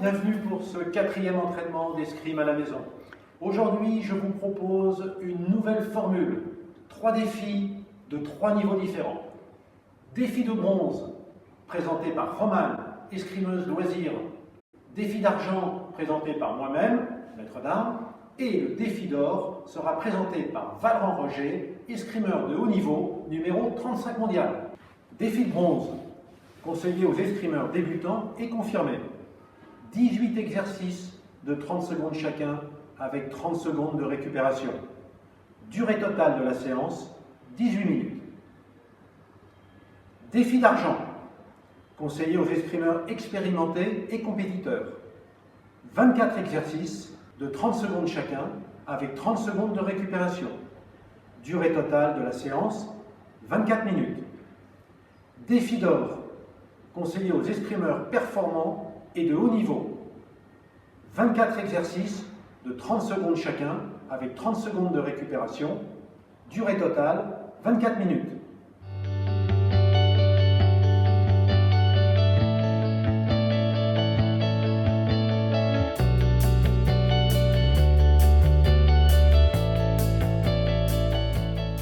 bienvenue pour ce 4e entraînement d'escrime à la maison. Aujourd'hui, je vous propose une nouvelle formule. 3 défis de 3 niveaux différents. Défi de bronze, présenté par Romane, escrimeuse loisir. Défi d'argent, présenté par moi-même, maître d'armes. Et le défi d'or sera présenté par Valran Roger, escrimeur de haut niveau, numéro 35 mondial. Défi de bronze, conseillé aux escrimeurs débutants et confirmés. 18 exercices de 30 secondes chacun avec 30 secondes de récupération. Durée totale de la séance, 18 minutes. Défi d'argent, conseillé aux escrimeurs expérimentés et compétiteurs. 24 exercices de 30 secondes chacun avec 30 secondes de récupération. Durée totale de la séance, 24 minutes. Défi d'or, conseillé aux escrimeurs performants et de haut niveau. 24 exercices de 30 secondes chacun avec 30 secondes de récupération. Durée totale, 24 minutes.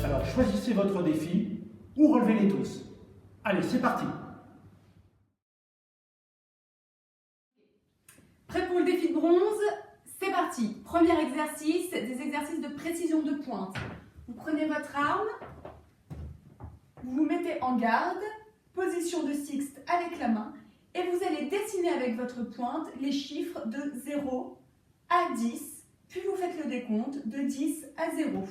Alors choisissez votre défi ou relevez-les tous. Allez, c'est parti! Prêt pour le défi de bronze? C'est parti. Premier exercice, des exercices de précision de pointe. Vous prenez votre arme, vous vous mettez en garde, position de sixte avec la main, et vous allez dessiner avec votre pointe les chiffres de 0 à 10, puis vous faites le décompte de 10 à 0.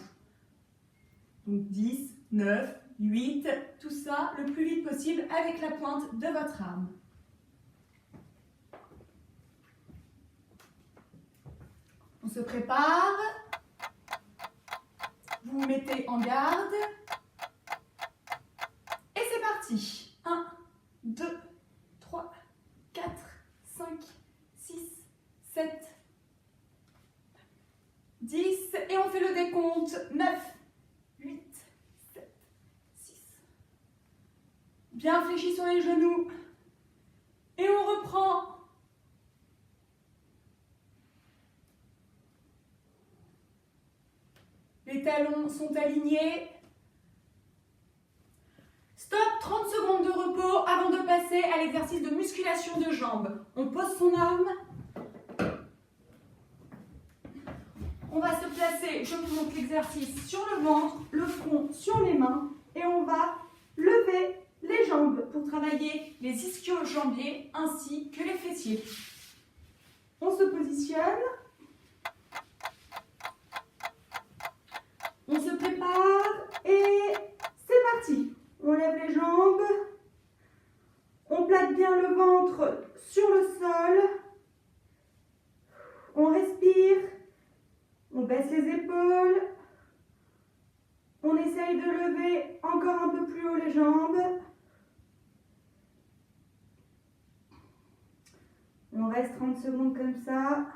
Donc 10, 9, 8, tout ça le plus vite possible avec la pointe de votre arme. On se prépare, vous vous mettez en garde, et c'est parti. 1, 2, 3, 4, 5, 6, 7, 10, et on fait le décompte. 9, 8, 7, 6. Bien fléchi sur les genoux, et on reprend. Les talons sont alignés. Stop, 30 secondes de repos avant de passer à l'exercice de musculation de jambes. On pose son arme. On va se placer, je vous montre l'exercice, sur le ventre, le front sur les mains. Et on va lever les jambes pour travailler les ischio-jambiers ainsi que les fessiers. On se positionne. On se prépare et c'est parti. On lève les jambes, on plaque bien le ventre sur le sol, on respire, on baisse les épaules, on essaye de lever encore un peu plus haut les jambes. On reste 30 secondes comme ça.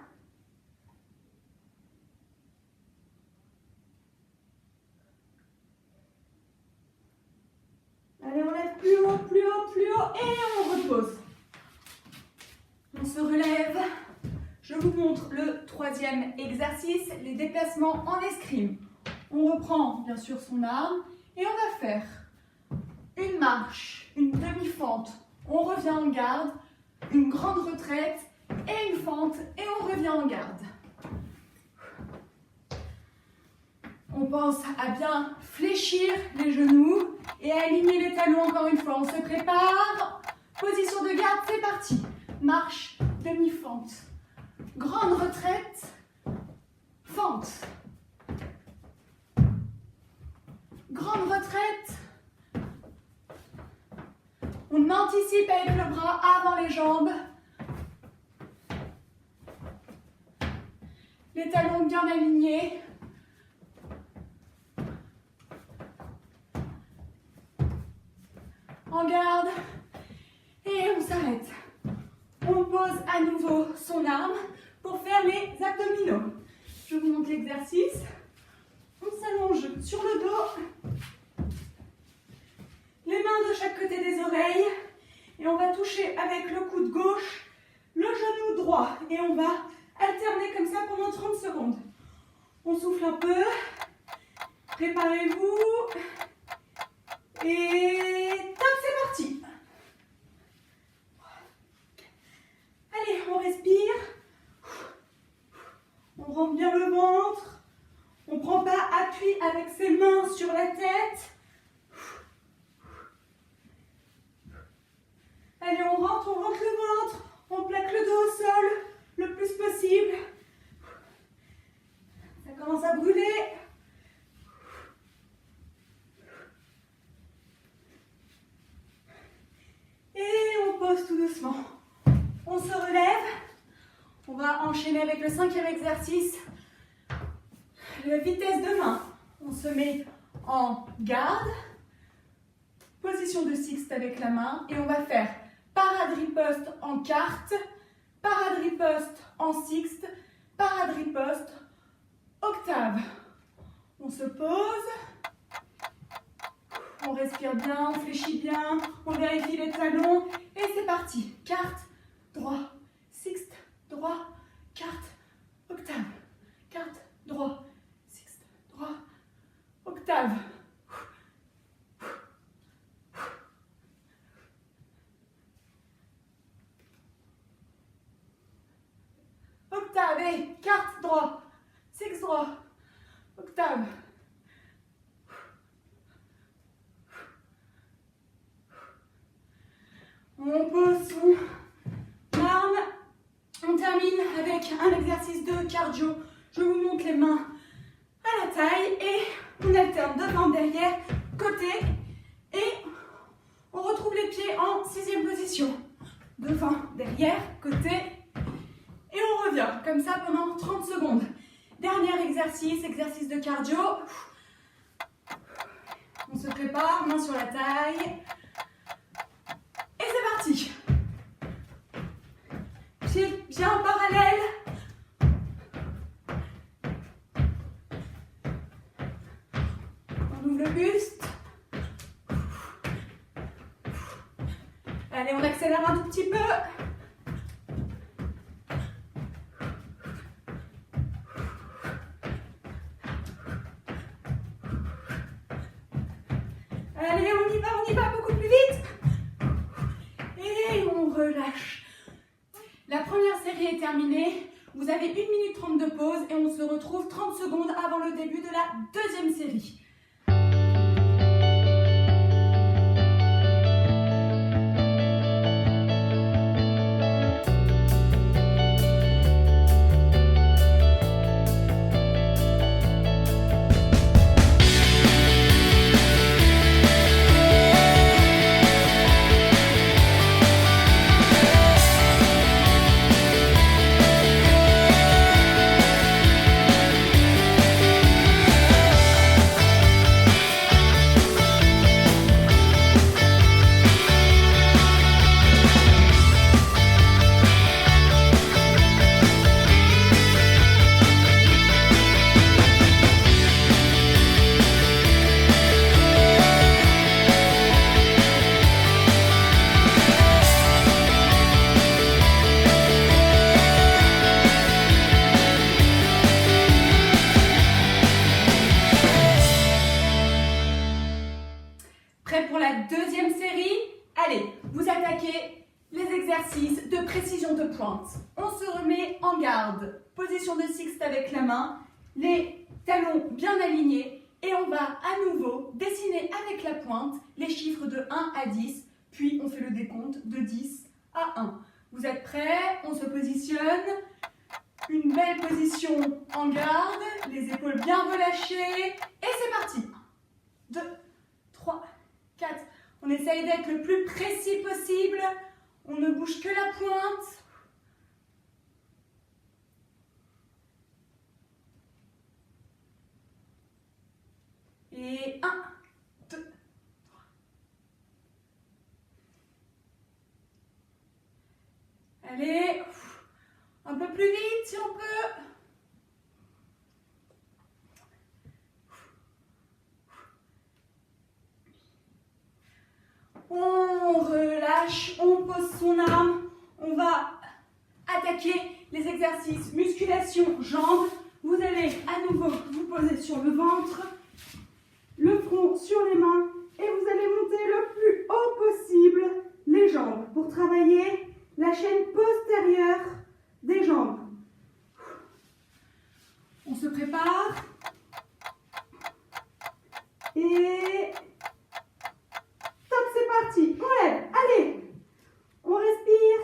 Allez, on lève plus haut, plus haut, plus haut et on repose. On se relève. Je vous montre le 3e exercice, les déplacements en escrime. On reprend bien sûr son arme et on va faire une marche, une demi-fente. On revient en garde, une grande retraite et une fente et on revient en garde. On pense à bien fléchir les genoux et à aligner les talons encore une fois. On se prépare. Position de garde, c'est parti. Marche, demi-fente. Grande retraite. Fente. Grande retraite. On anticipe avec le bras avant les jambes. Les talons bien alignés. En garde et on s'arrête. On pose à nouveau son arme pour faire les abdominaux. Je vous montre l'exercice. On s'allonge sur le dos, les mains de chaque côté des oreilles et on va toucher avec le coude gauche le genou droit. droit. Et on va alterner comme ça pendant 30 secondes. On souffle un peu. Préparez-vous. Et top, c'est parti. Allez, on respire. On rentre bien le ventre. On ne prend pas appui avec ses mains sur la tête. Allez, on rentre le ventre. On plaque le dos au sol le plus possible. Ça commence à brûler. Et on pose tout doucement. On se relève. On va enchaîner avec le 5e exercice. La vitesse de main. On se met en garde. Position de sixte avec la main. Et on va faire parade-riposte en quarte, parade-riposte en sixte, parade-riposte, octave. On se pose. On respire bien, on fléchit bien, on vérifie les talons et c'est parti. Quarte, droit, sixte, droit, quarte, octave. Quarte, droit, sixte, droit, octave. Octave et quarte, droit, sixte, droit, octave. On pose son arme. On termine avec un exercice de cardio. Je vous montre les mains à la taille et on alterne devant, derrière, côté et on retrouve les pieds en 6e position. Devant, derrière, côté et on revient comme ça pendant 30 secondes. Dernier exercice, exercice de cardio. On se prépare, main sur la taille. Et c'est parti. Pieds bien parallèles. On ouvre le buste. Allez, on accélère un tout petit peu. Allez, on y va beaucoup plus vite. Et on relâche. La première série est terminée. Vous avez 1 minute 30 de pause et on se retrouve 30 secondes avant le début de la deuxième série. Prêt pour la deuxième série? Allez, vous attaquez les exercices de précision de pointe. On se remet en garde, position de sixte avec la main, les talons bien alignés et on va à nouveau dessiner avec la pointe les chiffres de 1 à 10, puis on fait le décompte de 10 à 1. Vous êtes prêts? On se positionne. Une belle position en garde, les épaules bien relâchées et c'est parti. 1, 2, 3, 4. On essaye d'être le plus précis possible. On ne bouge que la pointe. Et 1, 2, 3. Allez, un peu plus vite si on peut. On relâche, on pose son arme, on va attaquer les exercices musculation jambes. Vous allez à nouveau vous poser sur le ventre, le front sur les mains et vous allez monter le plus haut possible les jambes pour travailler la chaîne postérieure des jambes. On se prépare et top, c'est parti, on lève, allez, on respire,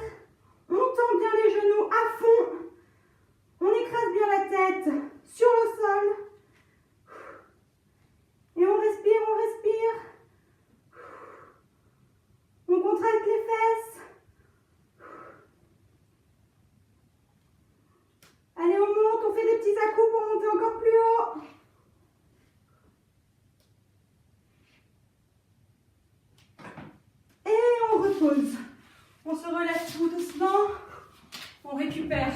on tend bien les genoux à fond, on écrase bien la tête sur le sol et on respire, on contracte les fesses. Allez, on monte, on fait des petits à-coups pour monter encore plus haut. Et on repose. On se relève tout doucement. On récupère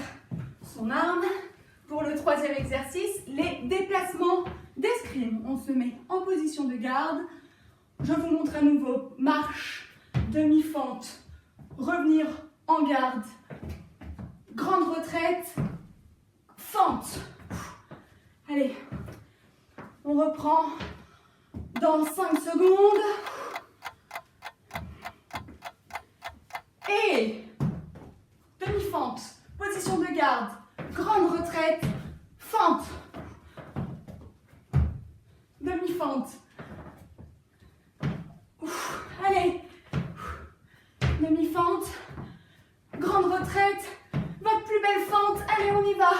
son arme. Pour le troisième exercice, les déplacements d'escrime. On se met en position de garde. Je vous montre à nouveau marche, demi-fente, revenir en garde, grande retraite, fente. Allez, on reprend dans 5 secondes. Et demi-fente, position de garde, grande retraite, fente. Demi-fente. Allez, demi-fente, grande retraite, votre plus belle fente, allez on y va.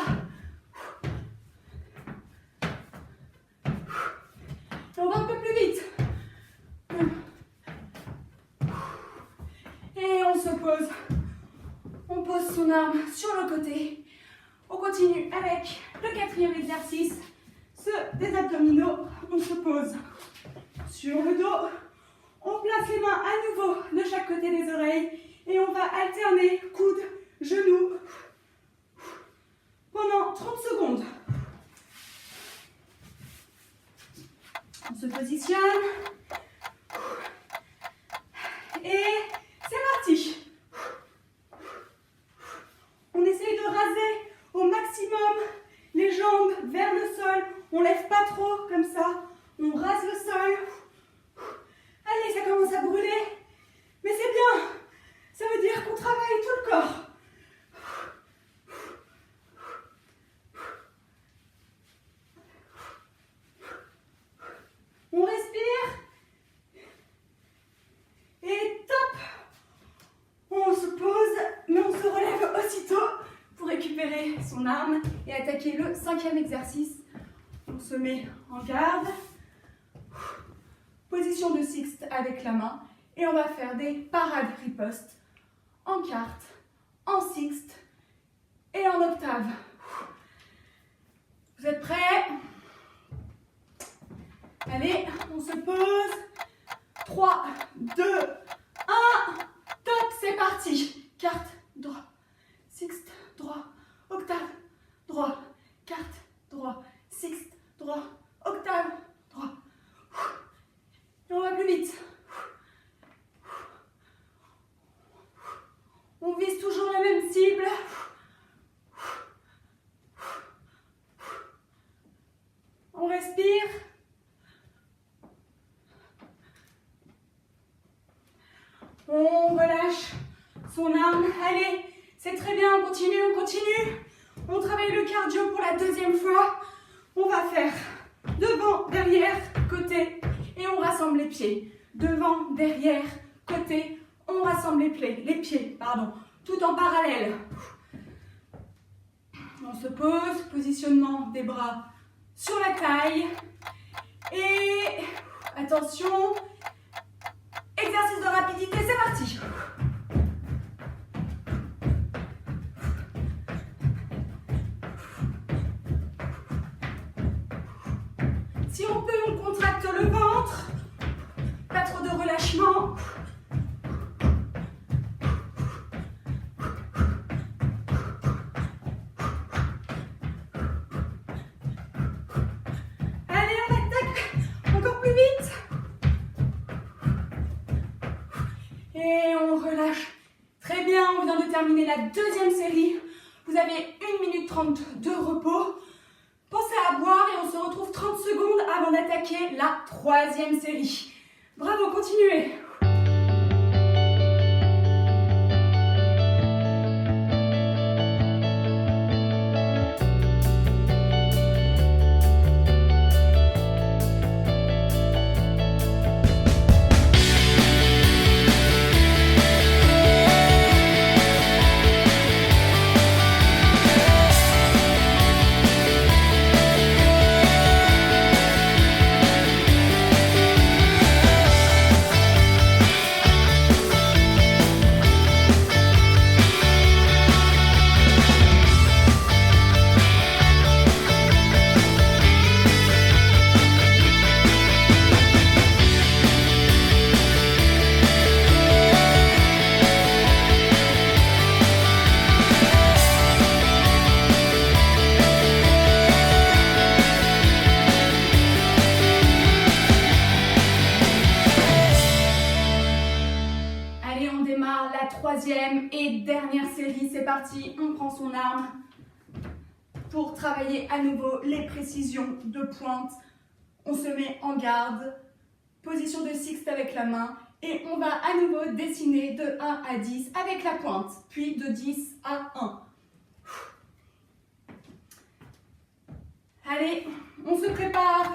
On va un peu plus vite. Et on se pose. On pose son arme sur le côté. On continue avec le quatrième exercice, ceux des abdominaux. On se pose sur le dos. On place les mains à nouveau de chaque côté des oreilles et on va alterner coudes, genoux pendant 30 secondes. On se positionne et c'est parti. On essaye de raser au maximum les jambes vers le sol. On lève pas trop comme ça. On rase le sol. Allez, ça commence à brûler. Mais c'est bien. Ça veut dire qu'on travaille tout le corps. On respire. Et top. On se pose, mais on se relève aussitôt pour récupérer son arme et attaquer le cinquième exercice. On se met en garde. Position de sixte avec la main. Et on va faire des parades ripostes en quarte, en sixte et en octave. Vous êtes prêts? Allez, on se pose. 3, 2, 1. Top, c'est parti. Quarte, droit, sixte, droit, octave, droit, quarte, droit, sixte, droit, octave, droit. Et on va plus vite. On vise toujours la même cible. On respire. On relâche son arme. Allez, c'est très bien, on continue, on continue. On travaille le cardio pour la deuxième fois. On va faire devant, derrière, côté et on rassemble les pieds. Devant, derrière, côté, on rassemble les pieds, tout en parallèle. On se pose, positionnement des bras sur la taille. Et attention, exercice de rapidité, c'est parti. Si on peut, on contracte le ventre. Pas trop de relâchement. Allez, on attaque. Encore plus vite. Et on relâche. Très bien, on vient de terminer la deuxième série. Vous avez 1 minute 30 de repos. Pensez à boire et on se retrouve 30 secondes avant d'attaquer la 3e série. Bravo, continuez. Et dernière série, c'est parti, on prend son arme pour travailler à nouveau les précisions de pointe. On se met en garde, position de sixte avec la main et on va à nouveau dessiner de 1 à 10 avec la pointe, puis de 10 à 1. Allez, on se prépare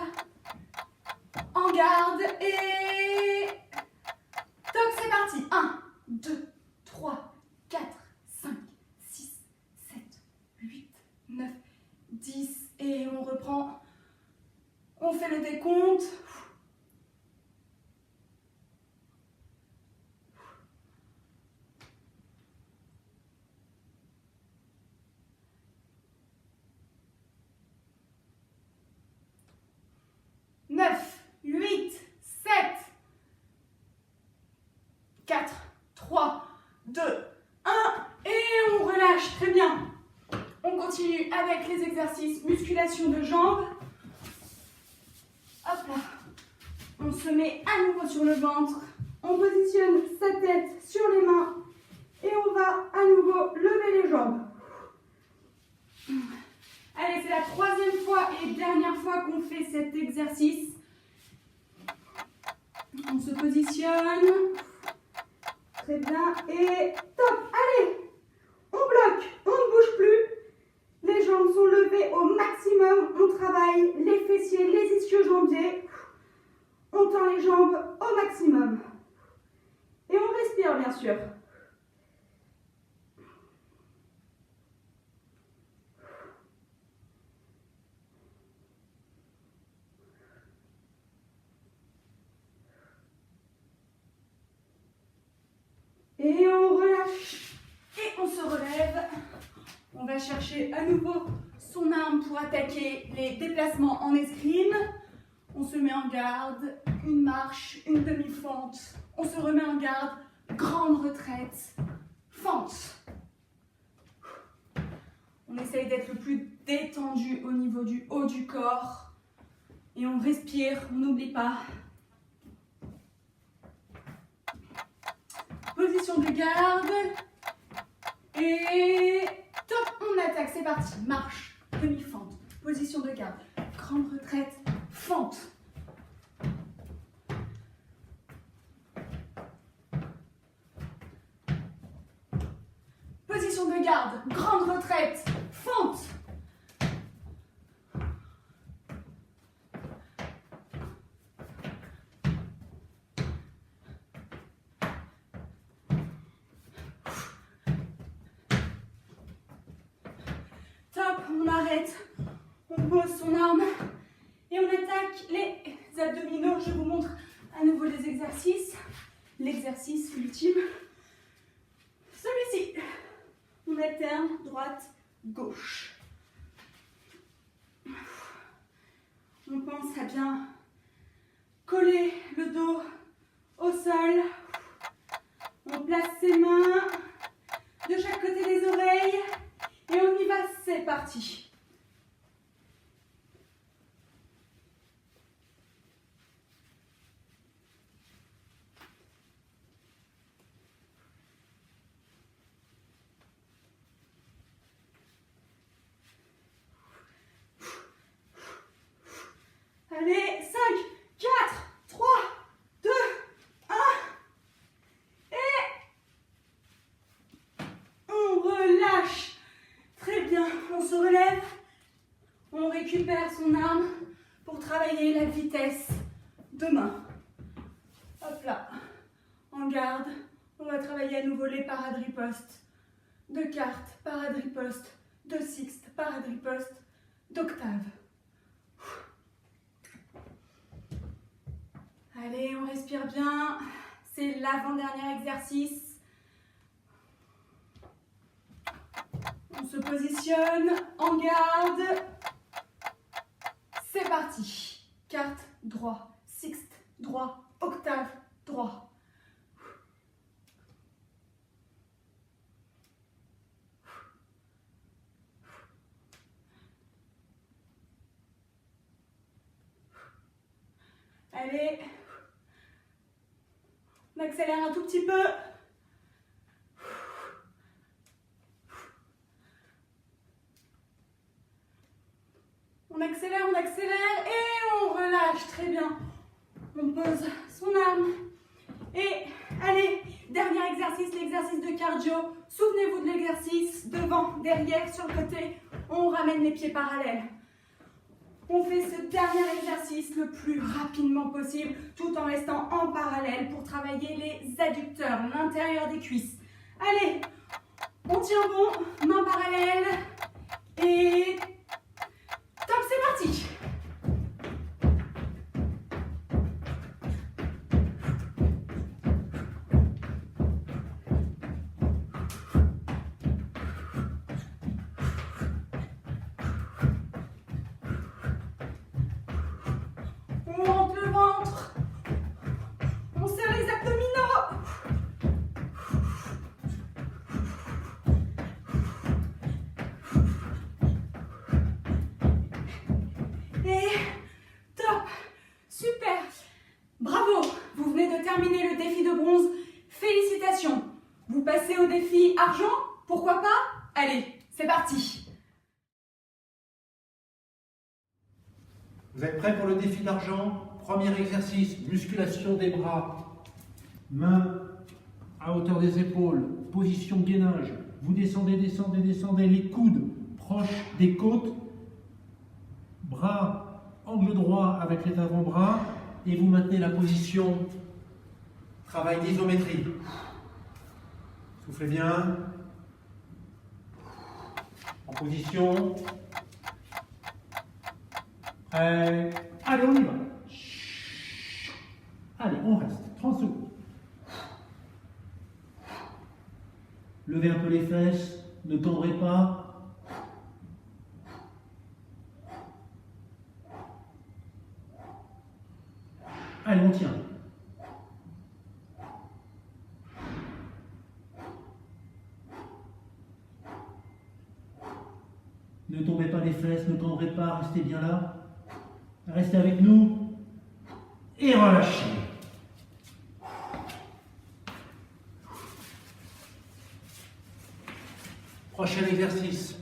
en garde et top, c'est parti. 1, 2, 3, 4, 5, 6, 7, 8, 9, 10 et on reprend. On fait le décompte. Neuf, 8, 7, 4, 3, 2, 1 et on relâche, très bien. On continue avec les exercices musculation de jambes. Hop là. On se met à nouveau sur le ventre. On positionne sa tête sur les mains et on va à nouveau lever les jambes. Allez, c'est la 3e fois et dernière fois qu'on fait cet exercice. On se positionne. Très bien. Et top. Allez. On bloque. On ne bouge plus. Les jambes sont levées au maximum. On travaille les fessiers, les ischio-jambiers. On tend les jambes au maximum. Et on respire, bien sûr. Et on relâche. Et on se relève. On va chercher à nouveau son arme pour attaquer les déplacements en escrime. On se met en garde. Une marche, une demi-fente. On se remet en garde. Grande retraite. Fente. On essaye d'être le plus détendu au niveau du haut du corps. Et on respire, on n'oublie pas. Position de garde. Et top, on attaque, c'est parti. Marche, demi-fente, position de garde, grande retraite, fente. Position de garde, grande retraite, fente. On arrête, on pose son arme et on attaque les abdominaux. Je vous montre à nouveau les exercices. L'exercice ultime, celui-ci. On alterne droite, gauche. On pense à bien coller le dos au sol. On place ses mains de chaque côté des oreilles. Et on y va, c'est parti. récupère son arme pour travailler la vitesse de main. Hop là, en garde, on va travailler à nouveau les paradripostes de quarte, paradriposte de sixte, paradriposte d'octave. Allez, on respire bien. C'est l'avant-dernier exercice. On se positionne en garde. C'est parti. Quarte, droit, sixte, droit, octave, droit. Allez, on accélère un tout petit peu. On accélère et on relâche. Très bien. On pose son arme. Et allez, dernier exercice, l'exercice de cardio. Souvenez-vous de l'exercice, devant, derrière, sur le côté. On ramène les pieds parallèles. On fait ce dernier exercice le plus rapidement possible, tout en restant en parallèle pour travailler les adducteurs, l'intérieur des cuisses. Allez, on tient bon, main parallèle, et top, c'est parti. On monte le ventre. On serre les abdominaux. Et top. Super. Bravo. Vous venez de terminer le défi de bronze. Félicitations. Vous passez au défi argent? Pourquoi pas? Allez, c'est parti. Vous êtes prêts pour le défi d'argent? Premier exercice, musculation des bras. Mains à hauteur des épaules, position gainage. Vous descendez, descendez, descendez, les coudes proches des côtes. Bras angle droit avec les avant-bras. Et vous maintenez la position. Travail d'isométrie. Soufflez bien. En position. Prêt. Allez, on y va. Allez, on reste. 30 secondes. Levez un peu les fesses. Ne tendrez pas. Allez, on tient. Ne tombez pas les fesses, ne tendrez pas, restez bien là. Restez avec nous. Et relâchez. Prochain exercice.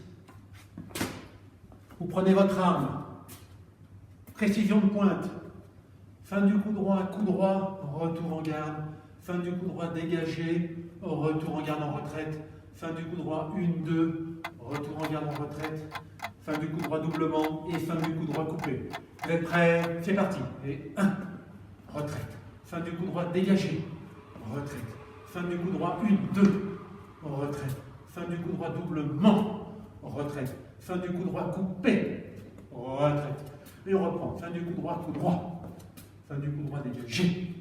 Vous prenez votre arme. Précision de pointe. Fin du coup droit, retour en garde. Fin du coup droit dégagé, retour en garde en retraite. Fin du coup droit 1, 2, retour en garde en retraite. Fin du coup droit doublement et fin du coup droit coupé. Vous êtes prêts? C'est parti. Et 1, retraite. Fin du coup droit dégagé, retraite. Fin du coup droit 1, 2, retraite. Fin du coup droit doublement, retraite. Fin du coup droit coupé, retraite. Et on reprend. Fin du coup droit, coup droit. Fin du coup droit dégagé.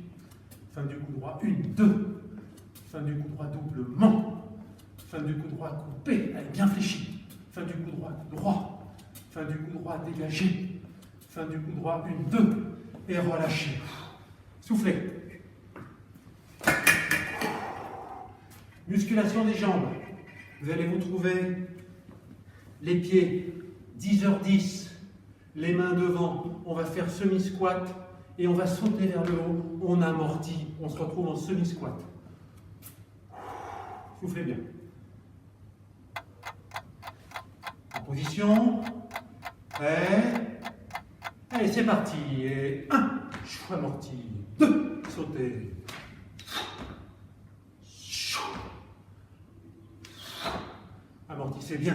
Fin du coup droit 1, 2. Fin du coup droit doublement. Fin du coup droit coupé. Allez, bien fléchi. Fin du coup droit, coup droit. Fin du coup droit dégagé. Fin du coup droit 1, 2. Et relâchez. Soufflez. Musculation des jambes. Vous allez vous trouver les pieds 10h10, les mains devant. On va faire semi-squat et on va sauter vers le haut. On amortit. On se retrouve en semi-squat. Soufflez bien. En position. Prêt. Allez, c'est parti. Et 1, amorti. 2, sautez. Amortissez bien.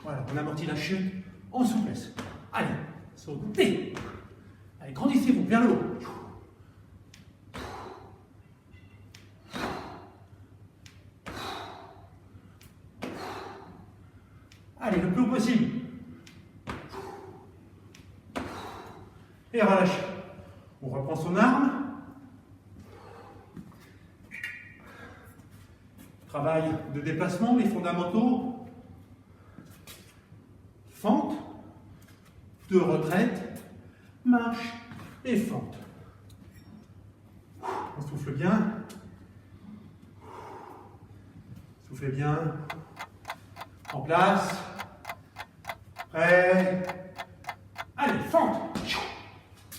Voilà, on amortit la chute, en souplesse. Allez, sautez. Allez, grandissez-vous vers le haut. Allez, le plus haut possible. Et relâchez. On reprend son arme. Travail de déplacement, les fondamentaux. Fente, de retraite, marche et fente. On souffle bien. Soufflez bien. En place. Prêt. Allez, fente.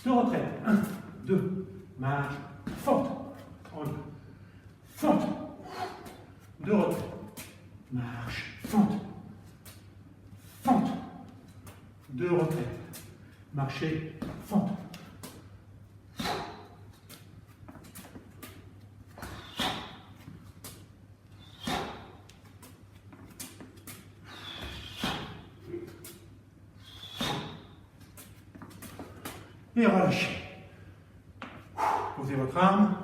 De retraite. 1, 2, marche, fente. Fente. De retraite. Marche, fente. Fente. De retraite. Marcher, fente. Et relâchez. Posez votre arme.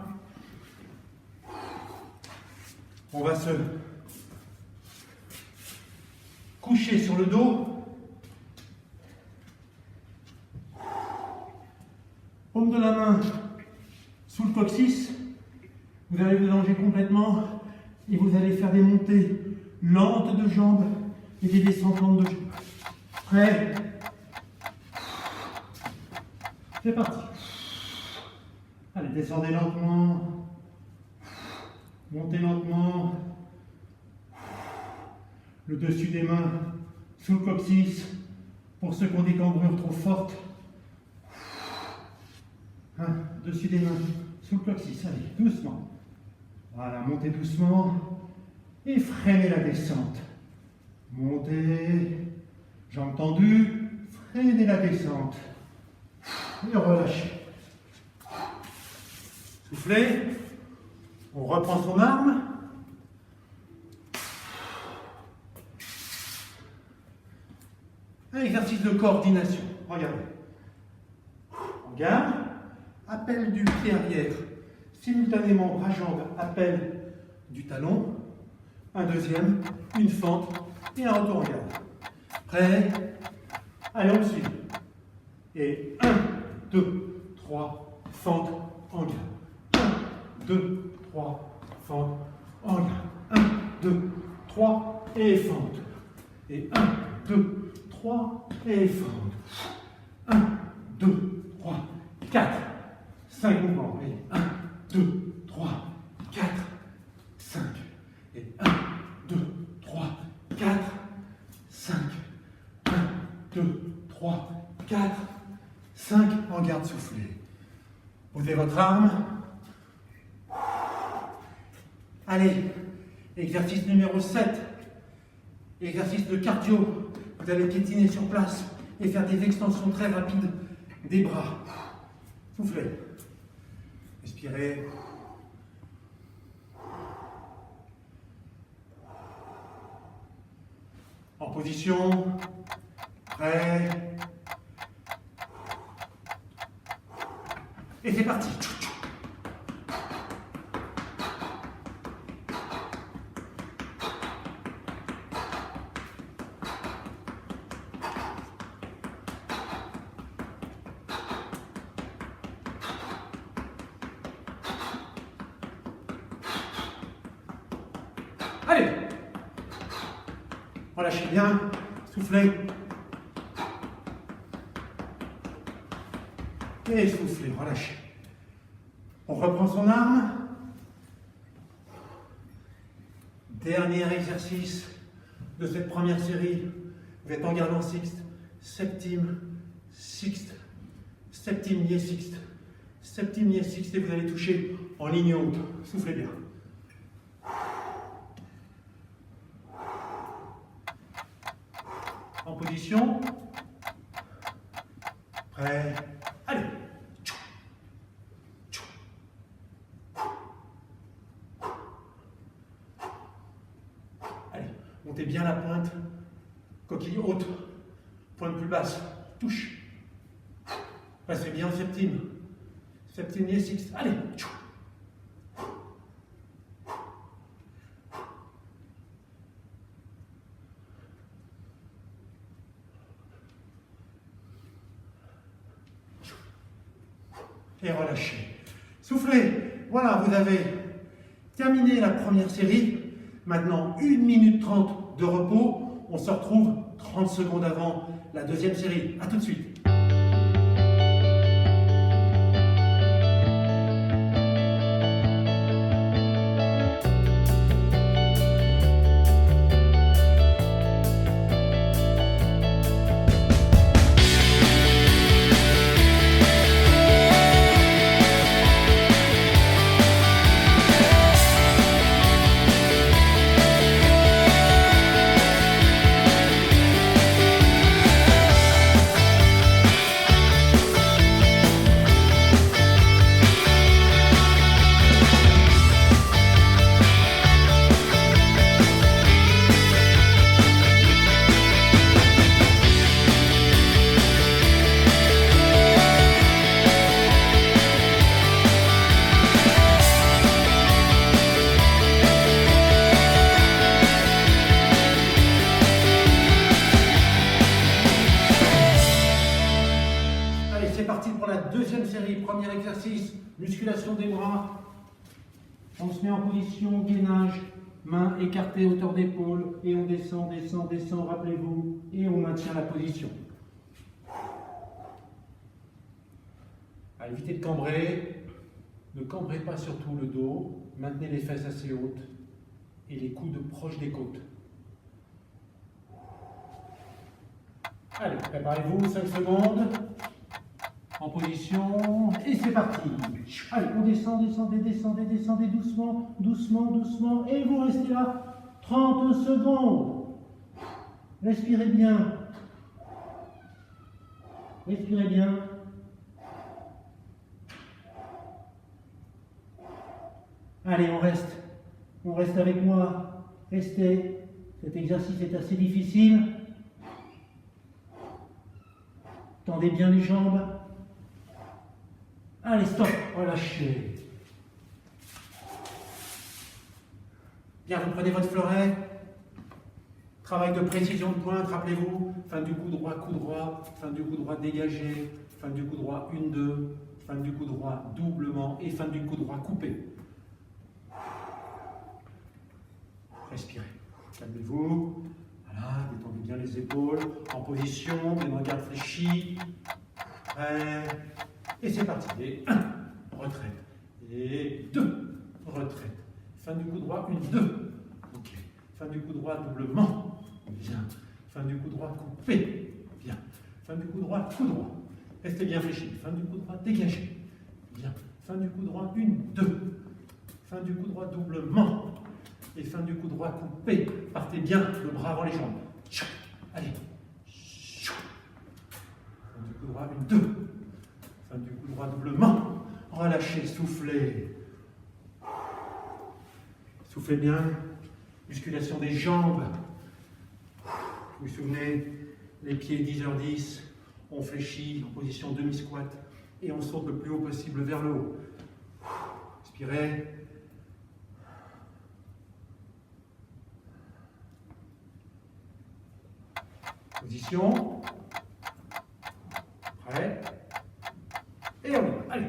On va se coucher sur le dos. Paume de la main sous le coccyx. Vous allez vous allonger complètement et vous allez faire des montées lentes de jambes et des descentes lentes de jambes. Prêt? C'est parti. Allez, descendez lentement. Montez lentement. Le dessus des mains sous le coccyx pour ceux qui ont des cambrures trop fortes. Dessus des mains sous le coccyx. Allez, doucement. Voilà, montez doucement et freinez la descente. Montez, jambes tendues, freinez la descente. Et relâchez. Soufflez. On reprend son arme. Un exercice de coordination. Regardez. On garde. Appel du pied arrière. Simultanément, bras-jambes, appel du talon. Un deuxième, une fente et un retour en garde. Prêt? Allez, on le suit. Et 1, 2, 3, fente en garde. 1, 2, 3, fente en garde. 1, 2, 3 et fente. Et 1, 2, 3 et fente. 1, 2, 3, 4, 5 mouvements. Et 1, 2, 3, 4, 5. Et 1, 2, 3, 4, 5. 1, 2, 3, 4, 5. En garde, soufflez. Posez votre arme. Allez, exercice numéro 7. Exercice de cardio. Vous allez piétiner sur place et faire des extensions très rapides des bras. Soufflez. Respirez. En position. Prêt. Et c'est parti. Allez. Relâchez bien. Soufflez. Et soufflez, relâchez. On reprend son arme. Dernier exercice de cette première série. Vous êtes en garde en sixte. Septime, sixte. Septime, nier sixte. Septime, nier sixte. Et vous allez toucher en ligne haute. Soufflez bien. En position. Prêt. Allez. Allez, montez bien la pointe. Coquille haute. Pointe plus basse. Touche. Restez bien en septime. Septime lié 6. Allez. Et relâchez. Soufflez. Voilà, vous avez terminé la première série. Maintenant, 1 minute 30 de repos. On se retrouve 30 secondes avant la deuxième série. A tout de suite. Deuxième série, premier exercice, musculation des bras. On se met en position gainage, mains écartées, hauteur d'épaule, et on descend, descend, descend, rappelez-vous, et on maintient la position. À éviter de cambrer, ne cambrez pas surtout le dos, maintenez les fesses assez hautes et les coudes proches des côtes. Allez, préparez-vous, 5 secondes. En position, et c'est parti. Allez, on descend, descendez, descendez, descendez doucement, doucement, doucement, et vous restez là 30 secondes. Respirez bien. Respirez bien. Allez, on reste avec moi. Restez. Cet exercice est assez difficile. Tendez bien les jambes. Allez, stop, relâchez. Bien, vous prenez votre fleuret. Travail de précision de pointe, rappelez-vous. Fin du coup droit, fin du coup droit dégagé, fin du coup droit 1-2, fin du coup droit doublement et fin du coup droit coupé. Respirez. Calmez-vous. Voilà, détendez bien les épaules. En position, bien en garde fléchie. Prêt. Et c'est parti. Et 1, retraite. Et 2, retraite. Fin du coup droit, 1-2. Ok. Fin du coup droit, doublement. Bien. Fin du coup droit, coupé. Bien. Fin du coup droit, coup droit. Restez bien fléchi. Fin du coup droit, dégagé. Bien. Fin du coup droit, 1-2. Fin du coup droit, doublement. Et fin du coup droit, coupé. Partez bien, le bras avant les jambes. Allez. Fin du coup droit, 1-2. Fin du coup droit, doublement. Relâchez, soufflez. Soufflez bien. Musculation des jambes. Vous vous souvenez, les pieds 10h10, on fléchit en position demi-squat et on saute le plus haut possible vers le haut. Inspirez. Position. Prêt. Et on y va. Allez.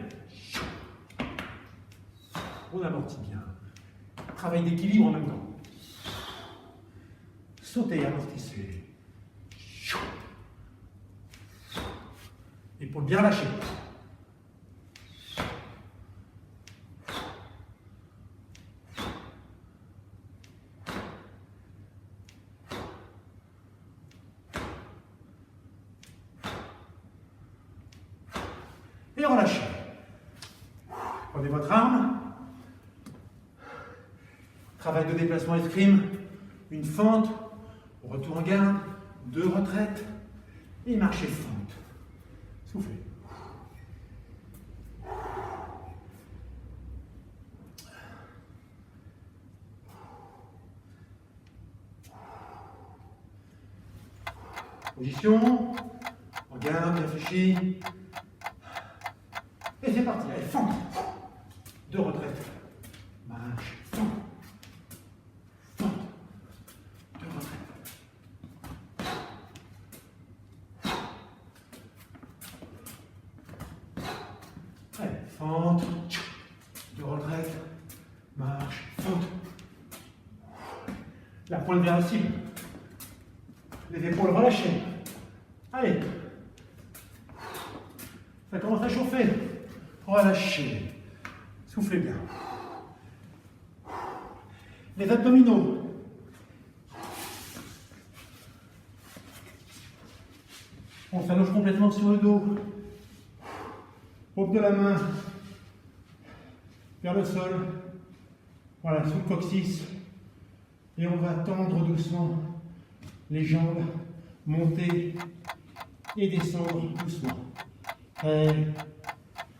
On amortit bien. Travail d'équilibre en même temps. Sautez, amortissez. Épaule bien lâchée. Et relâchez. Prenez votre arme. Travail de déplacement escrime. Une fente. Retour en garde. 2 retraites. Et marchez fente. Soufflez. Position. Bien réfléchi. Et c'est parti, allez, fente. De retraite. Marche, fente. Fente. De retraite. Allez, fente. De retraite. Marche, fente. La pointe vers la cible. Les épaules relâchées. Allez. Ça commence à chauffer. Relâchez. Soufflez bien. Les abdominaux. On s'allonge complètement sur le dos. Paume de la main vers le sol. Voilà, sous le coccyx. Et on va tendre doucement les jambes, monter et descendre doucement. Et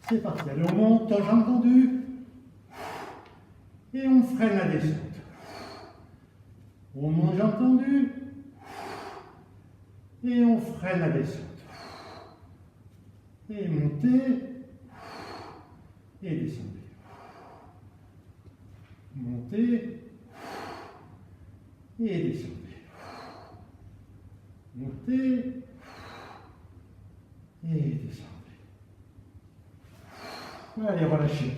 c'est parti. Allez, on monte, jambes tendues. Et on freine la descente. On monte, jambes tendues. Et on freine la descente. Et montez. Et descendez. Montez. Et descendez. Montez. Et descendez. Allez, relâchez.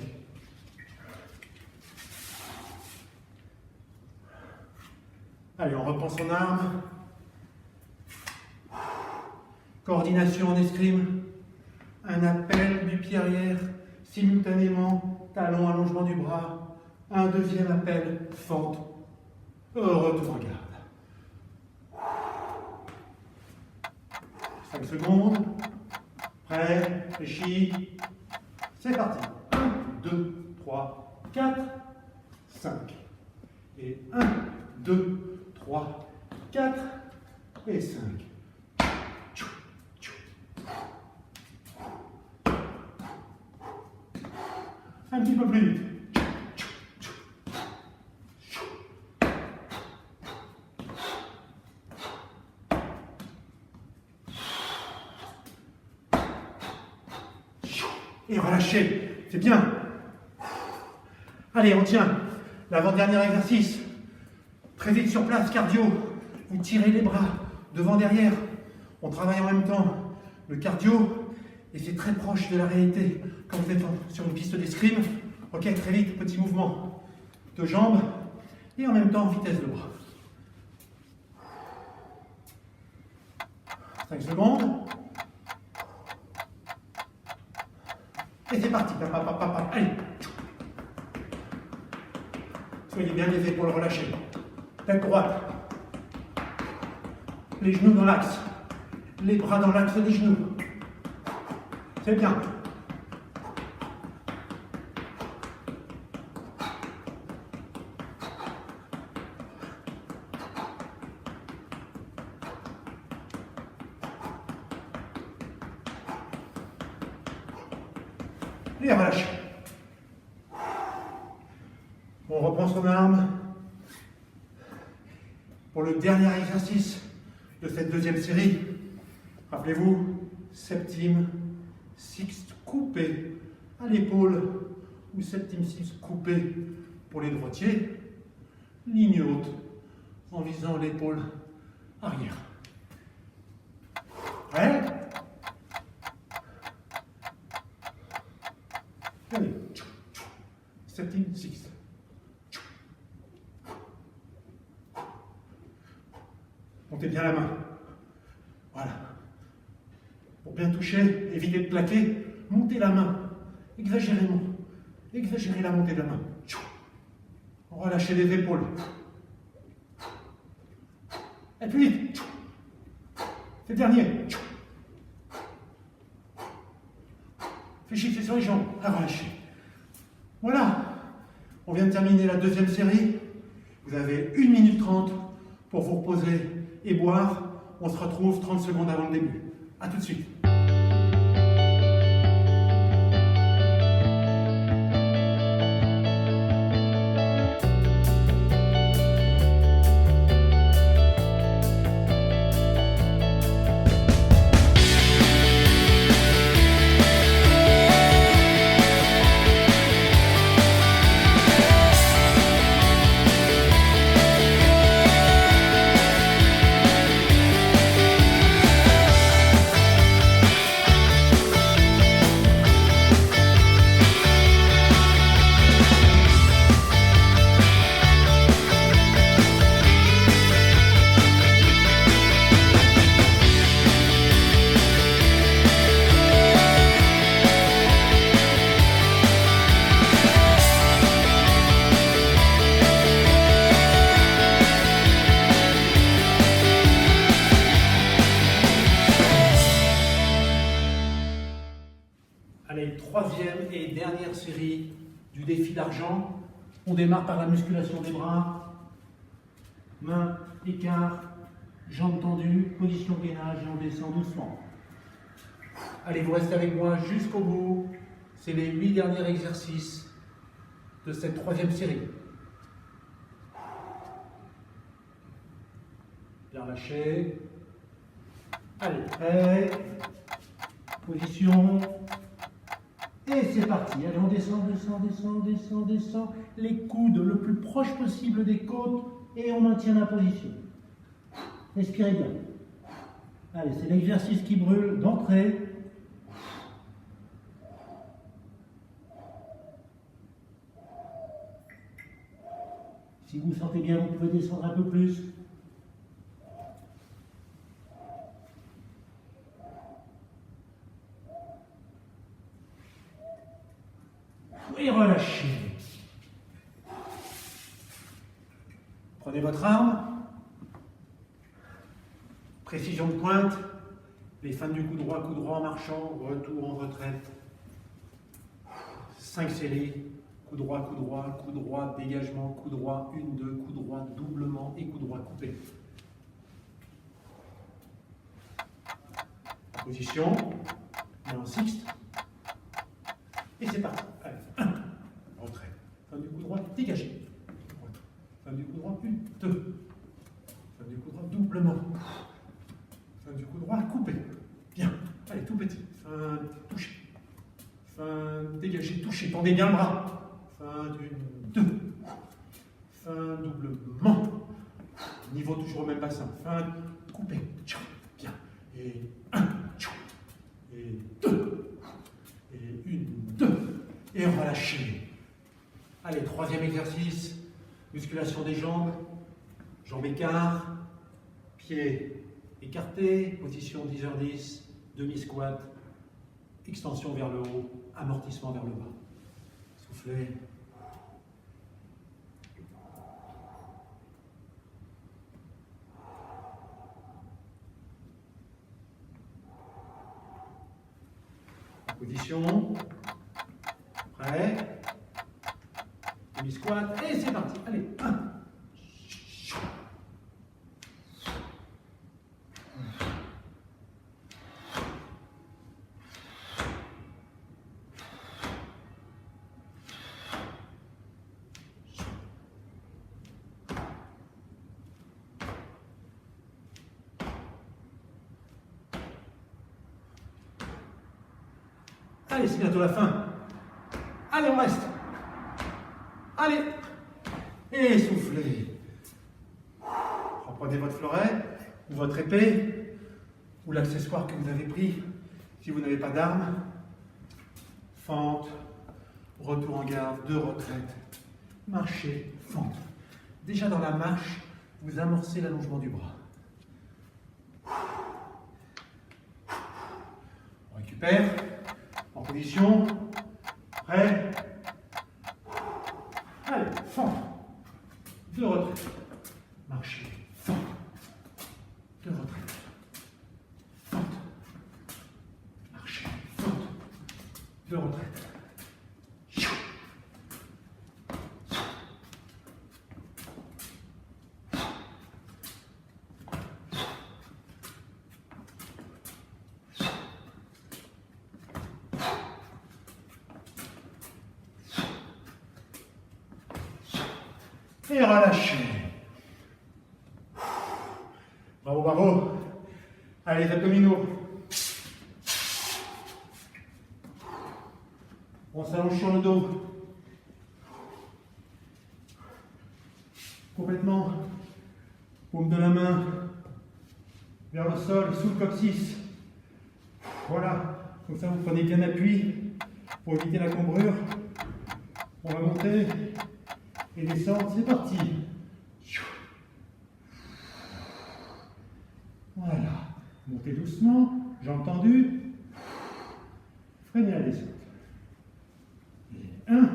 Allez, on reprend son arme. Coordination en escrime. Un appel du pied arrière, simultanément, talon, allongement du bras. Un deuxième appel, fente. Retour en garde. 5 secondes. Prêt, réfléchi. C'est parti. 1, 2, 3, 4, 5. Et 1, 2, 3, 4 et 5. Un petit peu plus vite. Et relâchez, c'est bien. Allez, on tient. L'avant-dernier exercice. Très vite sur place, cardio. Vous tirez les bras devant, derrière. On travaille en même temps le cardio. Et c'est très proche de la réalité quand vous êtes sur une piste d'escrime. Ok, très vite, petit mouvement de jambes. Et en même temps, vitesse de bras. 5 secondes. Et c'est parti. Allez. Soyez bien les épaules relâchées. Tête droite. Les genoux dans l'axe. Les bras dans l'axe des genoux. C'est bien. Et relâche. On reprend son arme pour le dernier exercice de cette deuxième série. Rappelez-vous, septime, sixte coupé à l'épaule ou septime sixte coupé pour les droitiers. Ligne haute en visant l'épaule arrière. Prêt ? Allez, septime sixte. Montez bien la main. Voilà. Pour bien toucher, évitez de plaquer, montez la main. Exagérément. Exagérez la montée de la main. Relâchez les épaules. Et plus vite. C'est le dernier. Fléchissez sur les jambes. À relâcher. Voilà. On vient de terminer la deuxième série. Vous avez 1 minute 30 pour vous reposer et boire. On se retrouve 30 secondes avant le début. A tout de suite. série du défi d'argent. On démarre par la musculation des bras. Main, écart, jambes tendues, position gainage et on descend doucement. Allez, vous restez avec moi jusqu'au bout. C'est les 8 derniers exercices de cette 3e série. Bien lâché. Allez, prêt. Position. Et c'est parti. Allez, on descend, descend, descend, descend, descend. Les coudes le plus proche possible des côtes et on maintient la position. Respirez bien. Allez, c'est l'exercice qui brûle d'entrée. Si vous sentez bien, vous pouvez descendre un peu plus. Et relâchez. Prenez votre arme. Précision de pointe. Les feintes du coup droit en marchant. Retour en retraite. 5 séries. Coup droit, dégagement, coup droit, 1, 2, coup droit, doublement et coup droit coupé. Position, et en sixte. Et c'est parti. Allez, 1, retrait. Fin du coup droit, dégagé. Fin du coup droit, 1, 2. Fin du coup droit, doublement. Fin du coup droit, coupé. Bien. Allez, tout petit. Fin touché. Fin dégagé, touché. Tendez bien le bras. Fin d'une, 2. Fin doublement. Niveau toujours au même bassin. Fin coupé. Bien. Et 1. Et 2. Et 1, 2. Et relâchez. Allez, 3e exercice. Musculation des jambes. Jambes écart. Pieds écartés. Position 10h10. Demi-squat. Extension vers le haut. Amortissement vers le bas. Soufflez. Position. Prêt. Demi-squat. Et c'est parti. Allez. 1. Allez, c'est bientôt la fin. Allez, on reste. Allez. Et soufflez. Reprenez votre fleuret, ou votre épée, ou l'accessoire que vous avez pris. Si vous n'avez pas d'arme, fente, retour en garde, de retraite, marchez, fente. Déjà dans la marche, vous amorcez l'allongement du bras. On récupère. En position, prêt, allez, fente, de retraite, marchez, fente, de retraite, fente, marchez, fente, de retraite. Et relâchez. Bravo, bravo. Allez, les abdominaux. On s'allonge sur le dos. Complètement. Paume de la main vers le sol, sous le coccyx. Voilà. Comme ça, vous prenez bien appui pour éviter la cambrure. On va monter. Et descendre, c'est parti. Voilà. Montez doucement, jambes tendues. Freinez la descente. Et 1,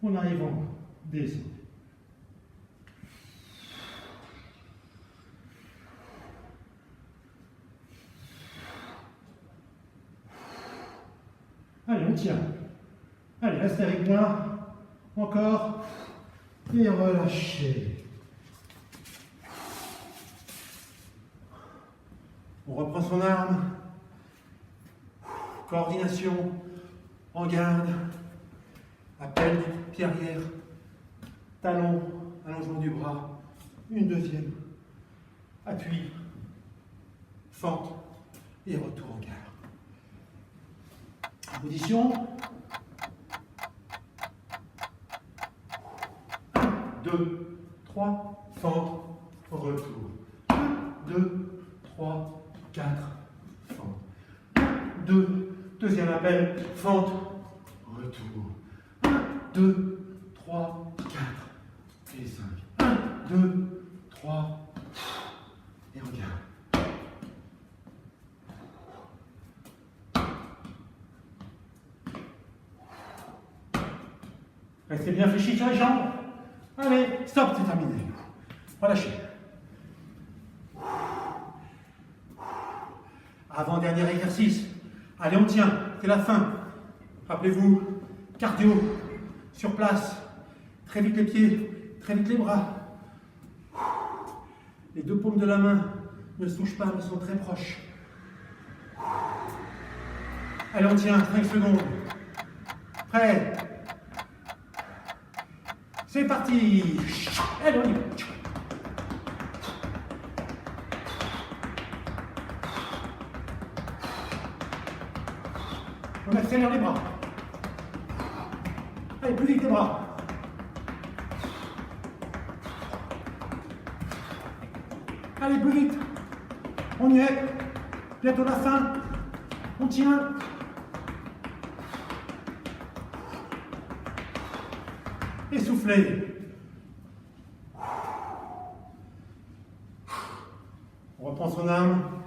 on arrive en bas. Descendez. Allez, on tient. Allez, restez avec moi. Encore. Et relâchez. On reprend son arme. Coordination. En garde. Appel, pied arrière. Talon, allongement du bras. Une deuxième. Appui. Fente. Et retour en garde. Position. 1, 2, 3, fente, retour. 1, 2, 3, 4, fente. 2, deuxième appel, fente, retour. 1, 2, 3, 4 et 5. 1, 2, 3, et regarde. Restez bien fléchis sur les jambes. Allez, stop, c'est terminé. Relâchez. Avant-dernier exercice. Allez, on tient. C'est la fin. Rappelez-vous, cardio, sur place. Très vite les pieds, très vite les bras. Les deux paumes de la main ne se touchent pas, mais sont très proches. Allez, on tient. 5 secondes. Prêt? C'est parti. Allez, on y va. On accélère les bras. Allez, plus vite les bras. Allez, plus vite. On y est. Bientôt la fin. On tient. Et soufflez. On reprend son arme.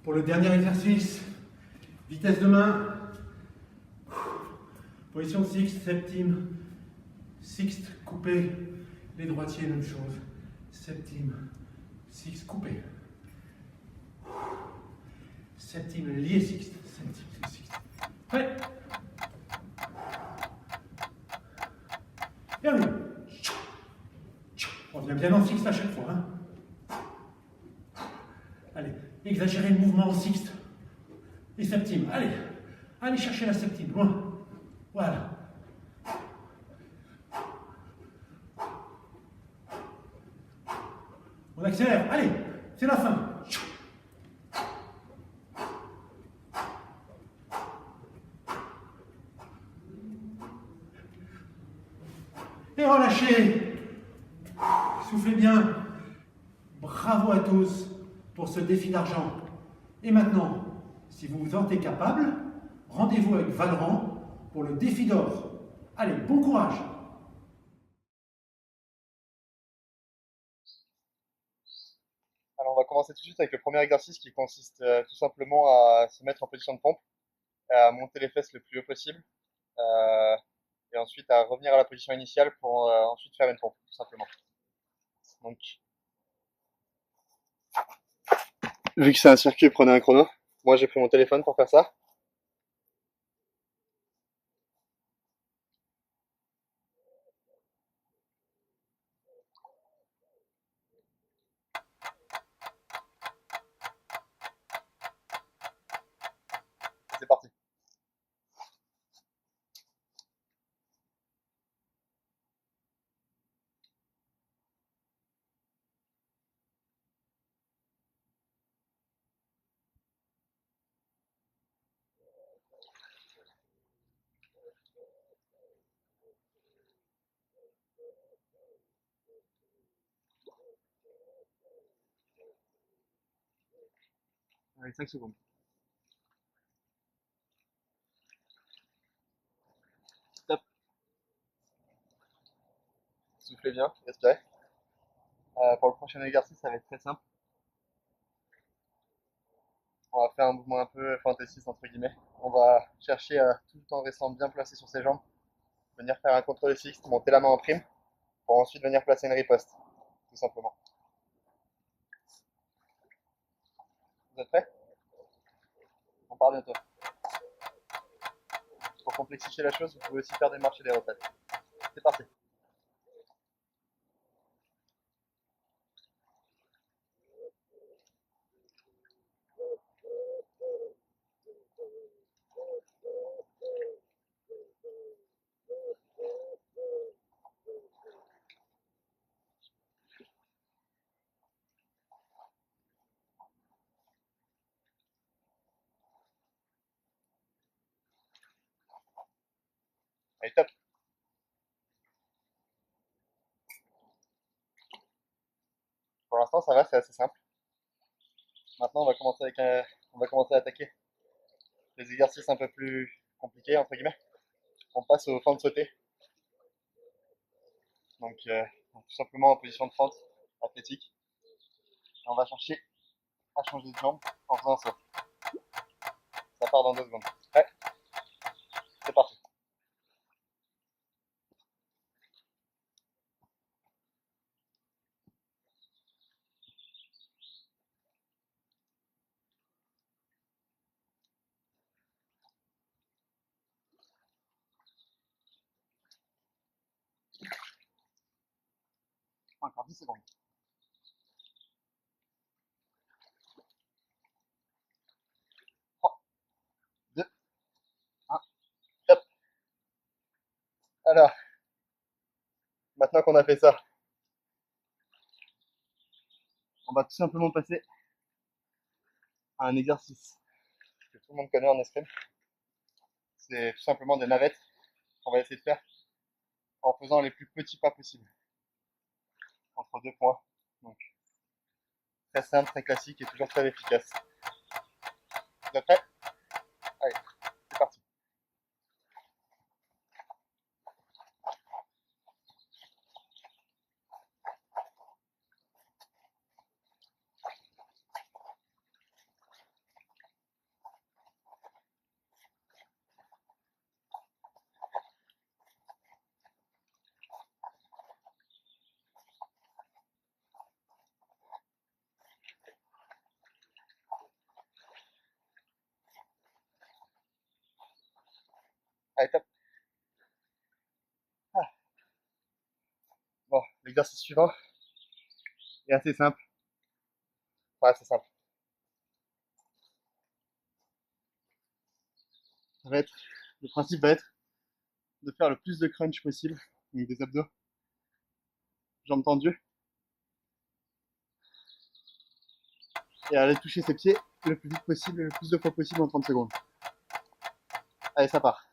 Pour le dernier exercice, vitesse de main. Position sixte, septime. Sixte, coupé. Les droitiers, même chose. Septime, sixte, coupé. Septime, lié, sixte. Septime, sixte. Prêt? Et on y va. On revient bien en sixte à chaque fois. Hein. Allez, exagérez le mouvement en sixte et septime. Allez, allez chercher la septime, loin. Voilà. On accélère. Allez, c'est la fin. Et relâchez. Soufflez bien. Bravo à tous pour ce défi d'argent. Et maintenant, si vous vous sentez capable, rendez-vous avec Valran pour le défi d'or. Allez, bon courage! Alors, on va commencer tout de suite avec le premier exercice qui consiste tout simplement à se mettre en position de pompe, à monter les fesses le plus haut possible, et ensuite à revenir à la position initiale pour ensuite faire une pompe, tout simplement. Donc, vu que c'est un circuit, prenez un chrono. Moi, j'ai pris mon téléphone pour faire ça. C'est parti. Allez, 5 secondes. Stop. Soufflez bien, respirez. Pour le prochain exercice, ça va être très simple. On va faire un mouvement un peu fantaisiste entre guillemets. On va chercher à, tout en restant bien placé sur ses jambes, venir faire un contrôle sixte, monter la main en prime, pour ensuite venir placer une riposte, tout simplement. Vous êtes prêts? On part bientôt. Pour complexifier la chose, vous pouvez aussi faire des marches et des retraites. C'est parti. Allez, top. Pour l'instant, ça va, c'est assez simple. Maintenant, on va commencer à attaquer les exercices un peu plus compliqués, entre guillemets. On passe aux fentes sautées. Donc tout simplement en position de fente athlétique. Et on va chercher à changer de jambe en faisant un saut. Ça part dans 2 secondes. Ouais, c'est parti. Encore 10 secondes. 3, 2, 1, top. Alors, maintenant qu'on a fait ça, on va tout simplement passer à un exercice que tout le monde connaît en escrime. C'est tout simplement des navettes qu'on va essayer de faire en faisant les plus petits pas possibles entre 2 points. Donc, très simple, très classique et toujours très efficace. Vous êtes prêts? Allez, c'est parti. Allez, top. Ah. Bon, l'exercice suivant est assez simple. Enfin, assez simple. Le principe va être de faire le plus de crunch possible, donc des abdos, jambes tendues, et aller toucher ses pieds le plus vite possible, le plus de fois possible en 30 secondes. Allez, ça part.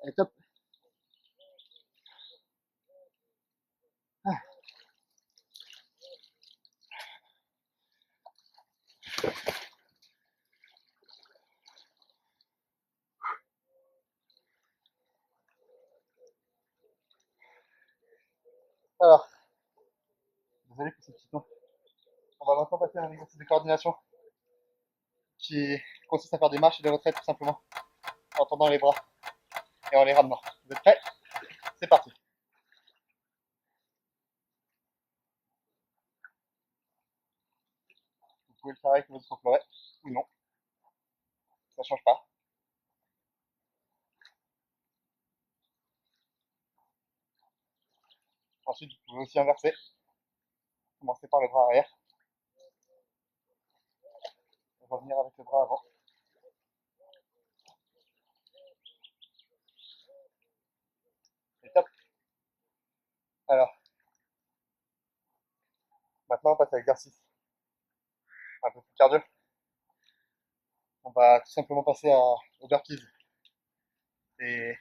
Allez, top. Ah. Alors, désolé pour ce petit temps. On va maintenant passer à un exercice de coordination qui consiste à faire des marches et des retraites tout simplement en tendant les bras et en les ramenant. Vous êtes prêts? C'est parti. Vous pouvez le faire avec votre fleuret ou non, ça change pas. Ensuite, vous pouvez aussi inverser. Commencer par le bras arrière et revenir avec le bras avant. C'est top. Alors, maintenant on passe à l'exercice un peu plus cardio. On va tout simplement passer au burpees. Et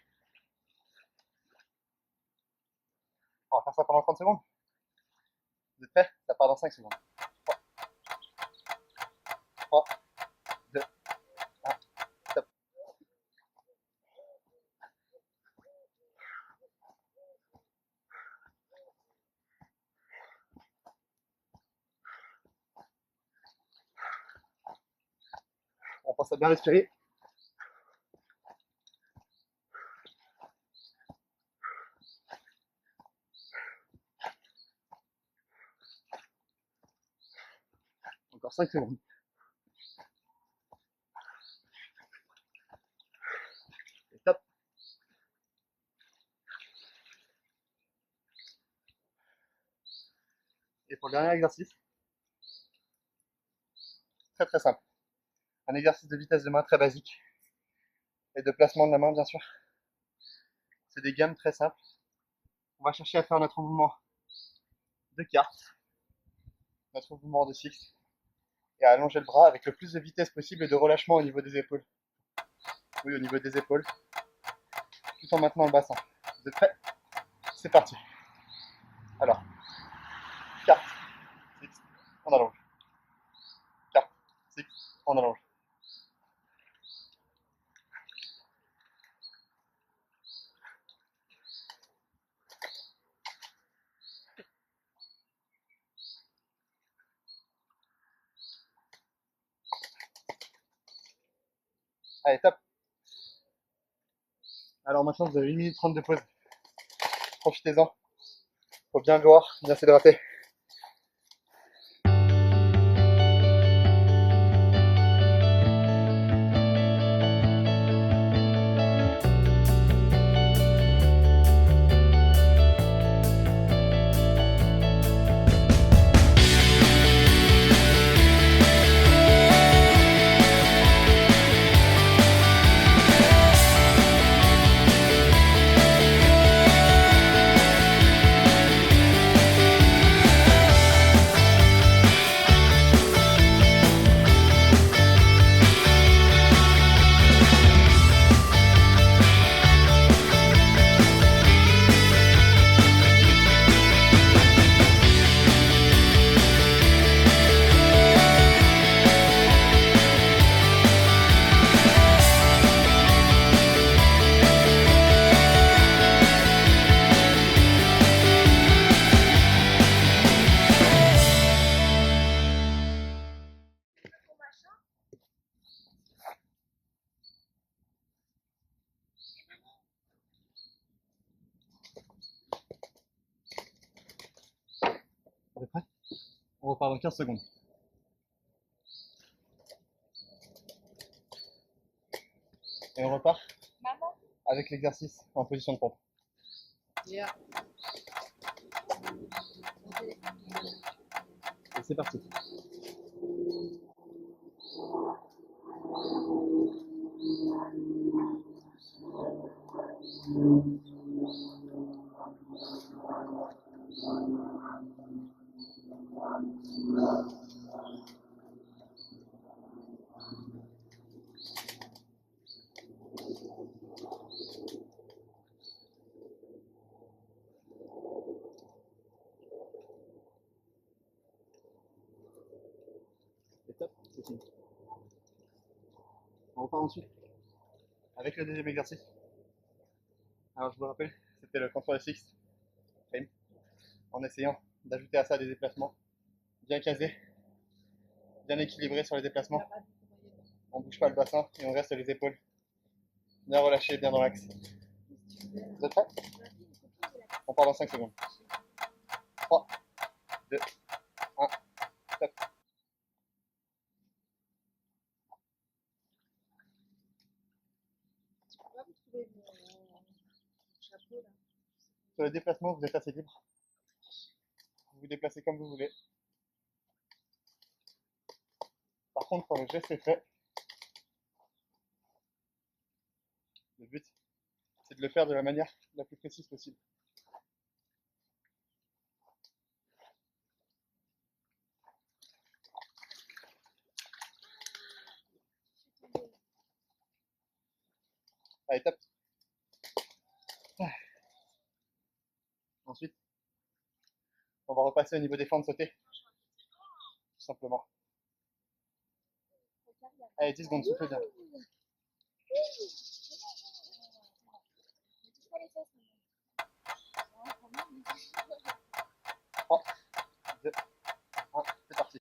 on va faire ça pendant 30 secondes. Vous êtes prêts? Ça part dans 5 secondes. 3, 2, 1, stop. pense à bien respirer. Encore 5 secondes. Et top. Et pour le dernier exercice, très très simple. Un exercice de vitesse de main très basique. Et de placement de la main, bien sûr. C'est des gammes très simples. On va chercher à faire notre mouvement de carte, notre mouvement de six, et à allonger le bras avec le plus de vitesse possible et de relâchement au niveau des épaules. Oui, au niveau des épaules, tout en maintenant le bassin. Vous êtes prêts? C'est parti. Alors, carte, six, on allonge. Carte, six, on allonge. Allez, top. Alors maintenant, vous avez 1 minute 30 de pause. Profitez-en. Faut bien boire, bien s'hydrater. On est prêt? On repart dans 15 secondes. Et on repart avec l'exercice en position de pompe. Yeah. Et c'est parti. Et top, c'est fini. On repart ensuite avec le deuxième exercice. Alors je vous rappelle, c'était le contrôle six frame, en essayant d'ajouter à ça des déplacements bien casés, bien équilibrés sur les déplacements. On ne bouge pas le bassin et on reste les épaules bien relâchées, bien dans l'axe. Vous êtes prêts? On part dans 5 secondes. 3, 2, 1, top. Sur les déplacements, vous êtes assez libre. Vous vous déplacez comme vous voulez. Par contre, quand le geste est fait, le but, c'est de le faire de la manière la plus précise possible. Allez, top. Ensuite, on va repasser au niveau des fentes sautées. Tout simplement. Allez, 10 secondes, soufflez bien. 3, 2, 1, c'est parti.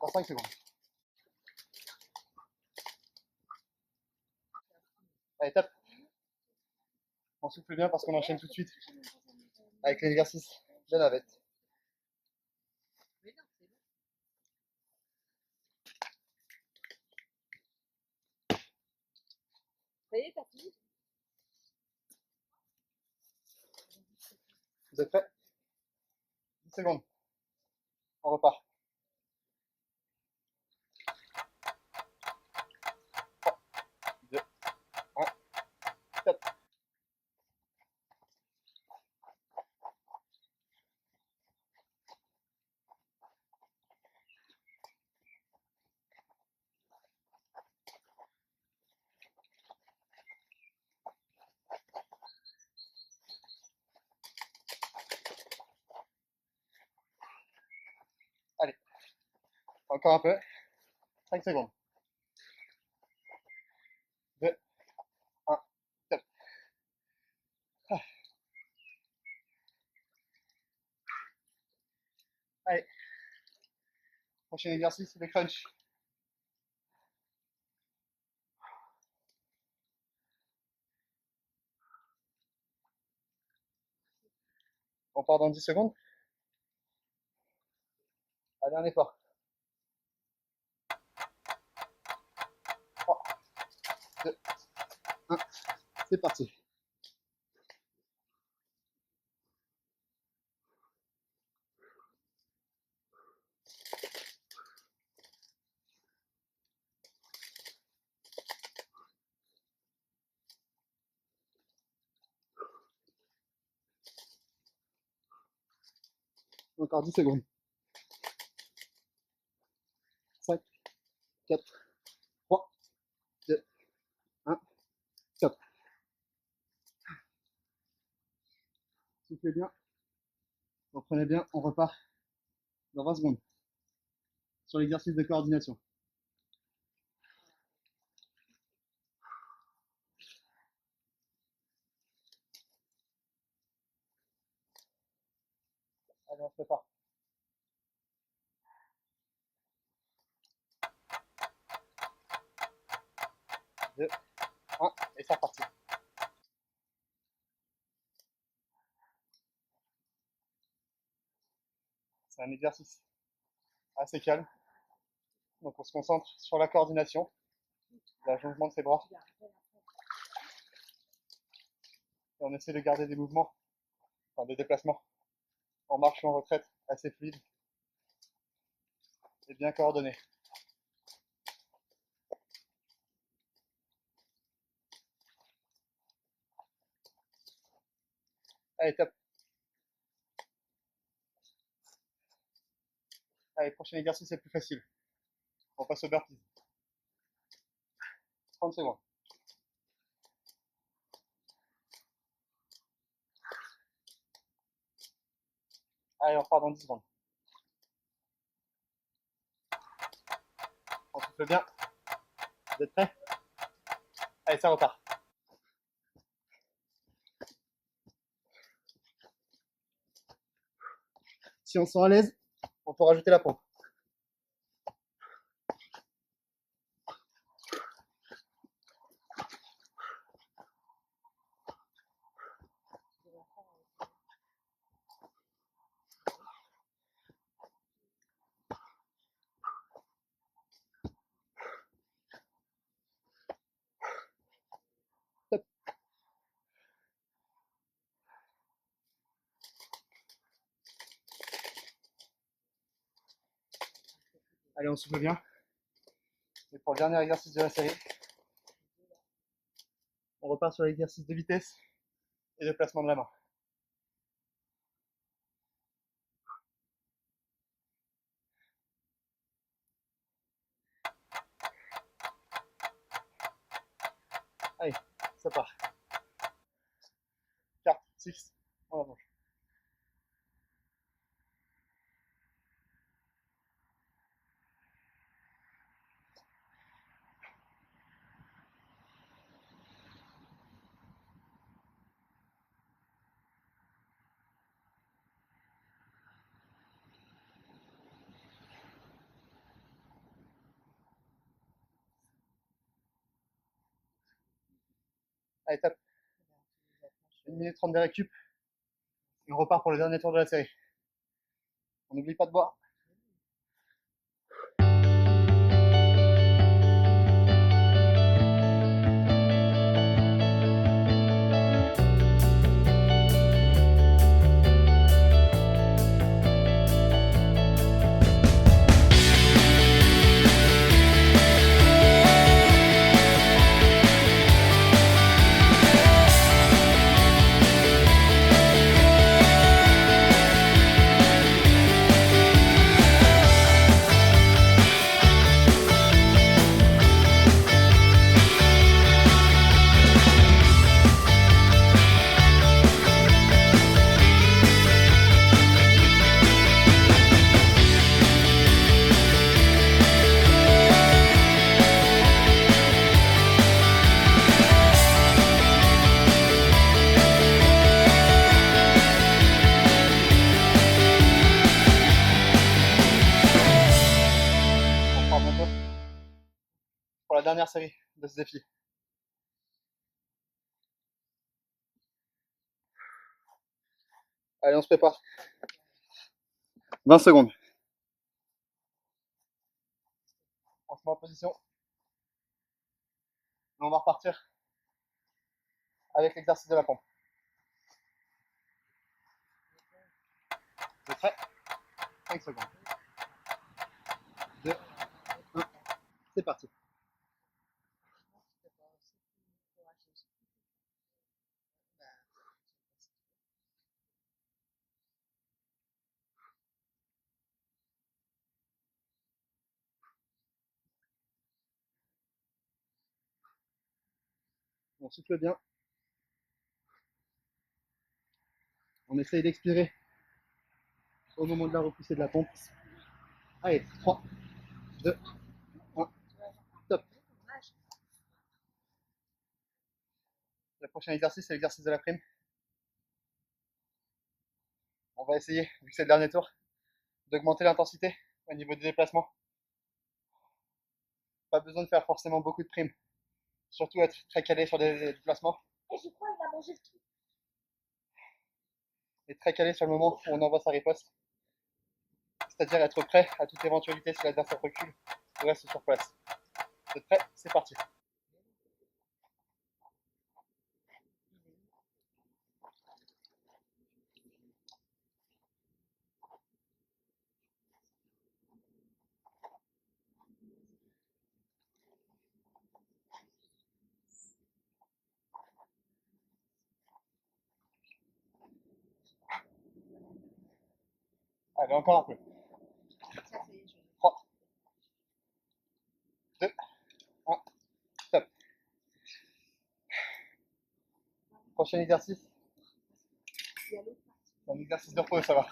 Encore 5 secondes. Allez, top. On souffle bien parce qu'on enchaîne tout de suite avec l'exercice de navette. Ça y est, t'as fini? Vous êtes prêts? 10 secondes. On repart. 3, 2, 1, top. Allez, encore un peu. 5 secondes. 2, 1, top. Ah. Allez, prochain exercice, le crunch. On part dans 10 secondes. Allez, un effort. 3, 2, 1, c'est parti. Encore 10 secondes. 5, 4, 3, 2, 1, top. Soufflez bien. Reprenez bien, on repart dans 20 secondes sur l'exercice de coordination. Allez, on se prépare. 2, 1, et c'est reparti. C'est un exercice assez calme. Donc on se concentre sur la coordination, l'allongement de ses bras. Et on essaie de garder des mouvements, enfin des déplacements en marche ou en retraite assez fluides et bien coordonnés. Allez, top. Allez, prochain exercice, c'est plus facile. On passe au burpee. 30 secondes. Allez, on repart dans 10 secondes. On souffle bien. Vous êtes prêts? Allez, ça repart. Si on se sent à l'aise, on peut rajouter la pompe. Top. Allez, on souffle bien. Et pour le dernier exercice de la série, on repart sur l'exercice de vitesse et de placement de la main. Allez, ça part. 4, 6, on avance. Allez, top. 1 minute 30 de récup. Et on repart pour le dernier tour de la série. On n'oublie pas de boire. On repart bientôt pour la dernière série de ce défi. Allez, on se prépare. 20 secondes. On se met en position. Et on va repartir avec l'exercice de la pompe. Vous êtes prêts? 5 secondes. 2, 1, c'est parti. On souffle bien. On essaye d'expirer au moment de la repoussée de la pompe. Allez, 3, 2, 1, top. Le prochain exercice, c'est l'exercice de la prime. On va essayer, vu que c'est le dernier tour, d'augmenter l'intensité au niveau des déplacements. Pas besoin de faire forcément beaucoup de primes. Surtout être très calé sur des déplacements. Et je crois qu'il a mangé le truc. Et très calé sur le moment où on envoie sa riposte. C'est-à-dire être prêt à toute éventualité si l'adversaire recule ou reste sur place. Vous êtes prêts? C'est parti. Allez, encore un peu. 3, 2, 1, stop. Prochain exercice. Un exercice de repos, ça va.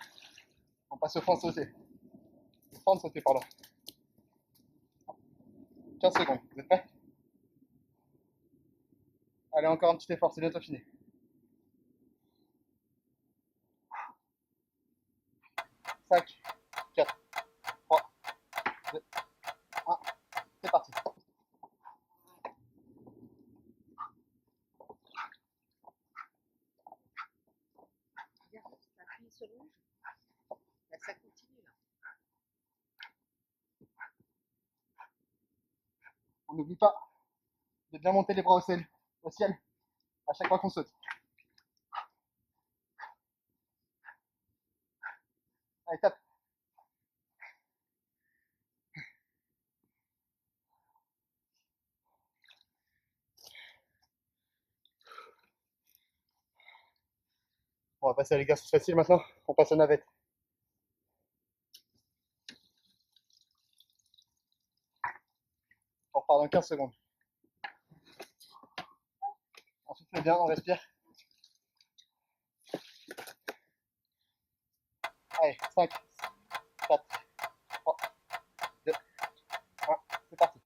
On passe au fond sauté. Le fond sauté, pardon. 15 secondes, vous êtes prêts? Allez, encore un petit effort, c'est bientôt fini. 5, 4, 3, 2, 1, c'est parti. Regarde, ça appuie sur rouge. Là, ça continue là. On n'oublie pas de bien monter les bras au ciel à chaque fois qu'on saute. Allez, tape. On va passer à l'exercice facile maintenant. On passe aux navettes. On repart dans 15 secondes. On souffle bien, on respire. Allez, 5, 4, 3, 2, 1, c'est parti.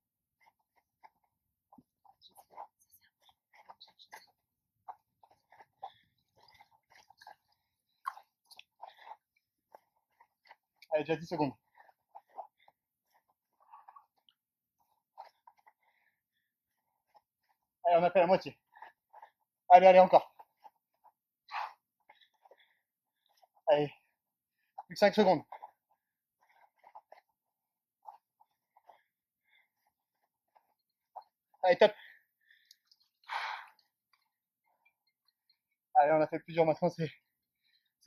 Allez, déjà 10 secondes. Allez, on a fait la moitié. Allez, allez, encore. Allez, plus que 5 secondes. Allez, top. Allez, on a fait plusieurs. Maintenant, c'est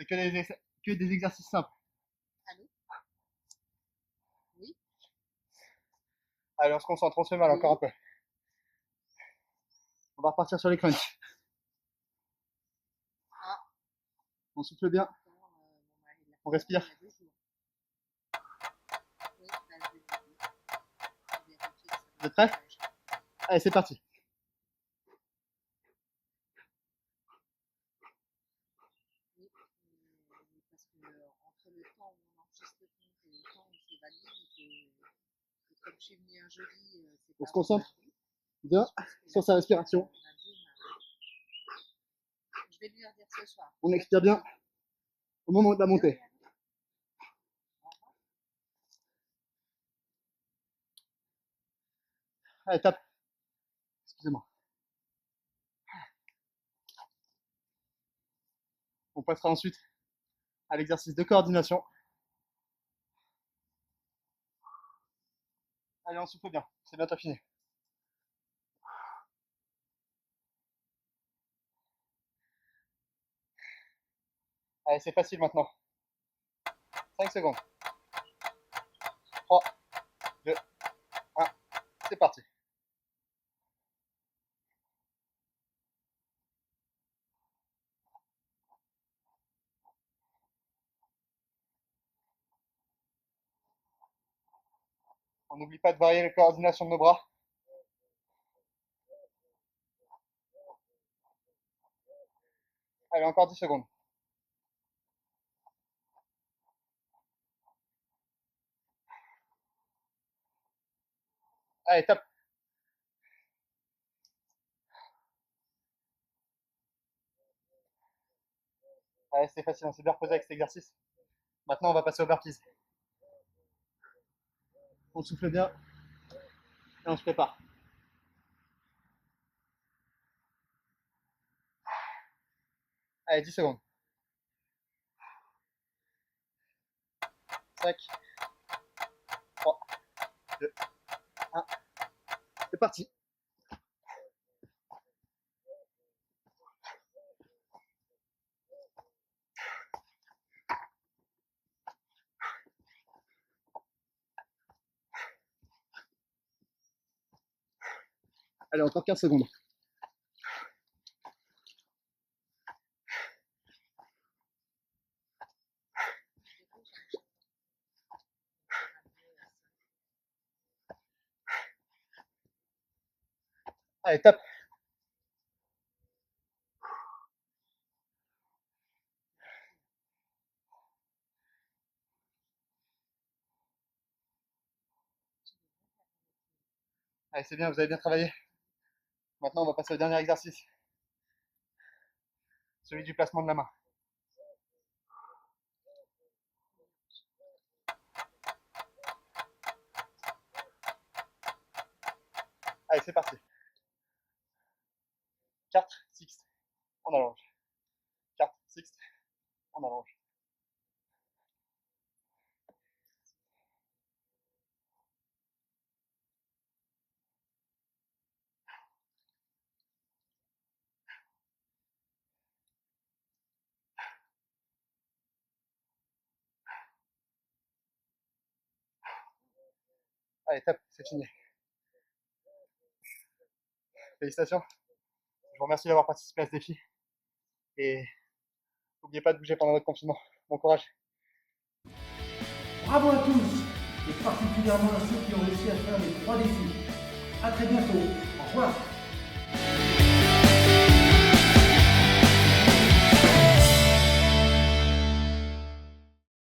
que des exercices simples. Allô? Oui? Allez, on se concentre, on se fait mal encore un peu. On va repartir sur les crunchs. Ah. On souffle bien. On respire. Oui, bah, je vais vérifier que ça Vous êtes prêts? Allez, c'est parti. Oui, parce que entre le temps où on enregistre le compte et le temps où c'est valide, et comme je suis venue un jeudi, c'est On pas se concentre vendredi. bien sur sa respiration. Je vais lui redire ce soir. On expire bien au moment de la montée. Allez, tape. Excusez-moi. On passera ensuite à l'exercice de coordination. Allez, on souffle bien. C'est bientôt fini. Allez, c'est facile maintenant. 5 secondes. 3, 2, 1. C'est parti. On n'oublie pas de varier la coordination de nos bras. Allez, encore 10 secondes. Allez, top. Allez, c'est facile, on s'est bien reposé avec cet exercice. Maintenant, on va passer au burpees. On souffle bien et on se prépare. Allez, 10 secondes. 5, 3, 2, 1. C'est parti. Allez, encore 15 secondes. Allez, top. Allez, c'est bien, vous avez bien travaillé. Maintenant, on va passer au dernier exercice. Celui du placement de la main. Allez, c'est parti. 4, 6, on allonge. 4, 6, on allonge. Allez, top, c'est fini. Félicitations. Je vous remercie d'avoir participé à ce défi. Et n'oubliez pas de bouger pendant votre confinement. Bon courage. Bravo à tous, et particulièrement à ceux qui ont réussi à faire les 3 défis. À très bientôt. Au revoir.